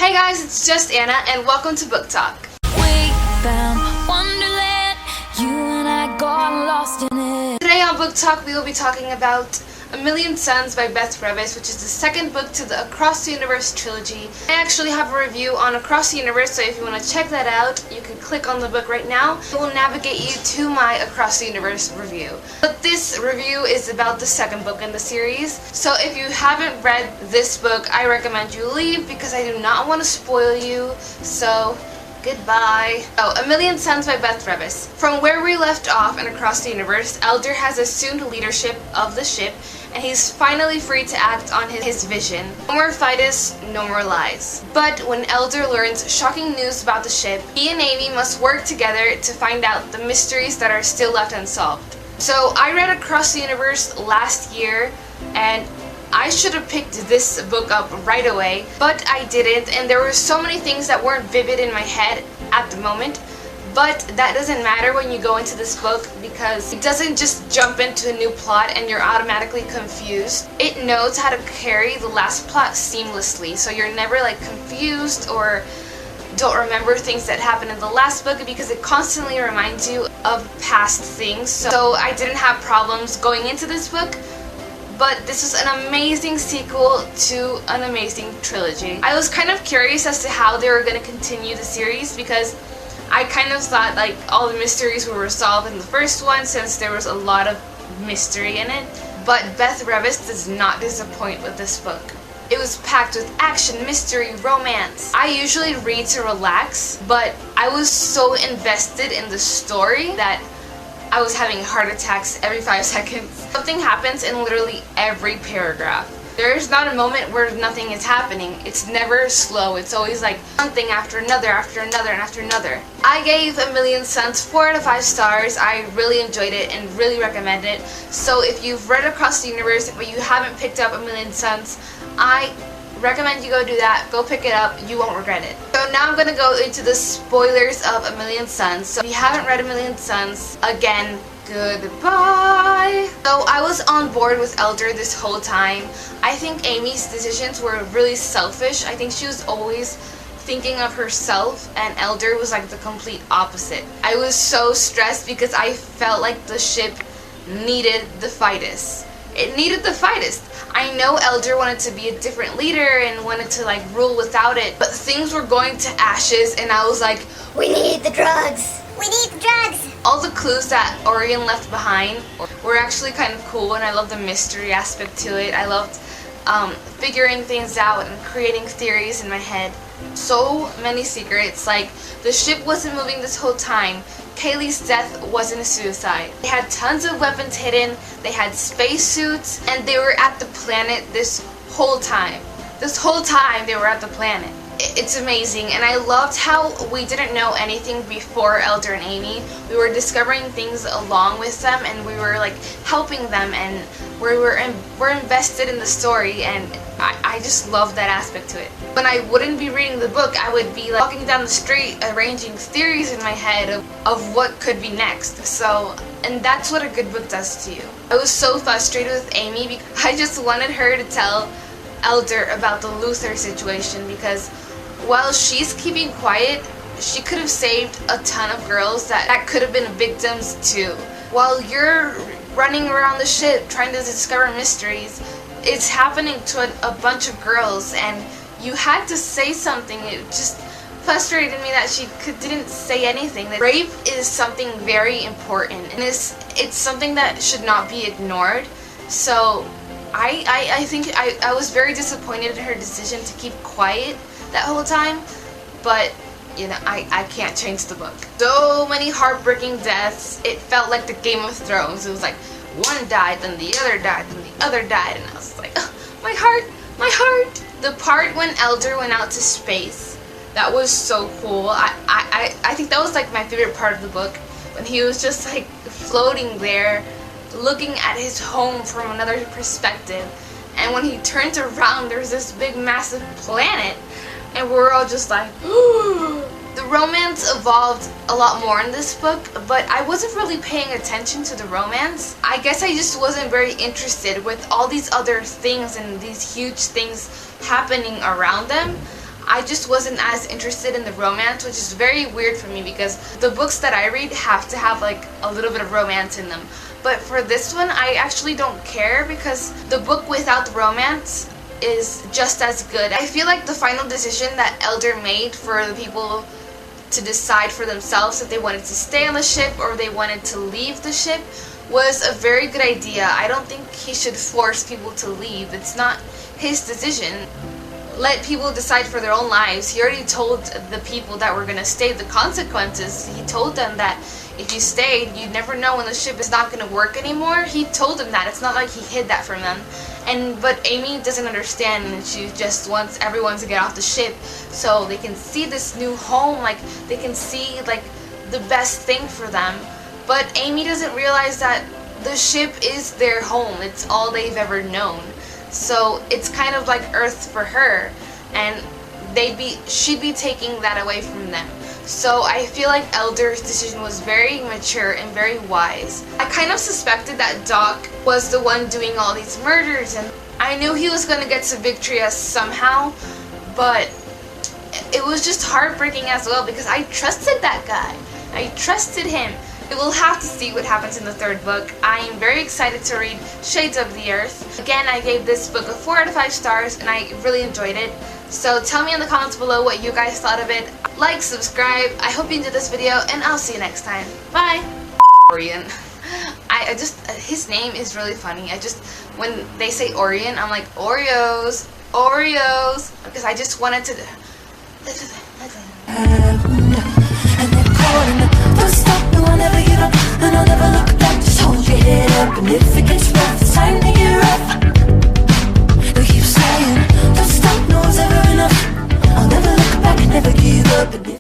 Hey guys, it's just Anna and welcome to Book Talk. We found Wonderland, you and I got lost in it. Today on Book Talk we will be talking about A Million Suns by Beth Revis, which is the second book to the Across the Universe trilogy. I actually have a review on Across the Universe, so if you want to check that out, you can click on the book right now. It will navigate you to my Across the Universe review. But this review is about the second book in the series, so if you haven't read this book, I recommend you leave because I do not want to spoil you, so goodbye. A Million Suns by Beth Revis. From where we left off in Across the Universe, Elder has assumed leadership of the ship, and he's finally free to act on his vision. No more fights, no more lies. But when Elder learns shocking news about the ship, he and Amy must work together to find out the mysteries that are still left unsolved. So I read Across the Universe last year, and I should have picked this book up right away, but I didn't, and there were so many things that weren't vivid in my head at the moment. But that doesn't matter when you go into this book because it doesn't just jump into a new plot and you're automatically confused. It knows how to carry the last plot seamlessly, so you're never like confused or don't remember things that happened in the last book because it constantly reminds you of past things. So I didn't have problems going into this book. But this is an amazing sequel to an amazing trilogy. I was kind of curious as to how they were going to continue the series because I kind of thought like all the mysteries were resolved in the first one since there was a lot of mystery in it. But Beth Revis does not disappoint with this book. It was packed with action, mystery, romance. I usually read to relax, but I was so invested in the story that I was having heart attacks every 5 seconds. Something happens in literally every paragraph. There's not a moment where nothing is happening. It's never slow. It's always like one thing after another, after another, and after another. I gave A Million Suns 4 out of 5 stars. I really enjoyed it and really recommend it. So if you've read Across the Universe but you haven't picked up A Million Suns, I recommend you go do that. Go pick it up. You won't regret it. So now I'm going to go into the spoilers of A Million Suns. So if you haven't read A Million Suns, again, goodbye. So I was on board with Elder this whole time. I think Amy's decisions were really selfish. I think she was always thinking of herself, and Elder was like the complete opposite. I was so stressed because I felt like the ship needed the fightest. It needed the fightest. I know Elder wanted to be a different leader and wanted to like rule without it, but things were going to ashes and I was like, we need the drugs! We need the drugs! All the clues that Orion left behind were actually kind of cool, and I loved the mystery aspect to it. I loved figuring things out and creating theories in my head. So many secrets, like the ship wasn't moving this whole time. Kaylee's death wasn't a suicide. They had tons of weapons hidden, they had spacesuits, and they were at the planet this whole time. This whole time they were at the planet. It's amazing, and I loved how we didn't know anything before Elder and Amy. We were discovering things along with them, and we were like helping them, and we're invested in the story, and I just love that aspect to it. When I wouldn't be reading the book, I would be like walking down the street arranging theories in my head of what could be next. So, and that's what a good book does to you. I was so frustrated with Amy because I just wanted her to tell Elder about the Luther situation because while she's keeping quiet, she could have saved a ton of girls that could have been victims too. While you're running around the ship trying to discover mysteries, it's happening to a bunch of girls, and you had to say something. It just frustrated me that she didn't say anything. That rape is something very important, and it's something that should not be ignored. So I think I was very disappointed in her decision to keep quiet that whole time, but you know, I can't change the book. So many heartbreaking deaths. It felt like the Game of Thrones. It was like one died, then the other died, then the other died, and I was like, oh, my heart, my heart. The part when Elder went out to space, that was so cool. I think that was like my favorite part of the book, when he was just like floating there, looking at his home from another perspective, and when he turns around, there's this big massive planet, and we're all just like, ooh. The romance evolved a lot more in this book, but I wasn't really paying attention to the romance. I guess I just wasn't very interested with all these other things and these huge things happening around them. I just wasn't as interested in the romance, which is very weird for me because the books that I read have to have like a little bit of romance in them. But for this one, I actually don't care because the book without the romance is just as good. I feel like the final decision that Elder made for the people to decide for themselves if they wanted to stay on the ship or they wanted to leave the ship was a very good idea. I don't think he should force people to leave. It's not his decision. Let people decide for their own lives. He already told the people that were going to stay the consequences. He told them that if you stayed, you'd never know when the ship is not going to work anymore. He told them that. It's not like he hid that from them. But Amy doesn't understand, and she just wants everyone to get off the ship so they can see this new home, like they can see like the best thing for them. But Amy doesn't realize that the ship is their home. It's all they've ever known. So it's kind of like Earth for her, and she'd be taking that away from them. So I feel like Elder's decision was very mature and very wise. I kind of suspected that Doc was the one doing all these murders, and I knew he was going to get to Victoria somehow, but it was just heartbreaking as well because I trusted that guy. I trusted him. We will have to see what happens in the third book. I am very excited to read Shades of the Earth. Again, I gave this book a 4 out of 5 stars and I really enjoyed it. So tell me in the comments below what you guys thought of it. Like, subscribe. I hope you enjoyed this video and I'll see you next time. Bye! Orion. His name is really funny. When they say Orion, I'm like, Oreos, Oreos. Because I just wanted to... Don't stop, no, I'll never give up, and I'll never look back. Just hold your head up, and if it gets rough, it's time to get rough. They keep saying, don't stop, no one's ever enough. I'll never look back and never give up.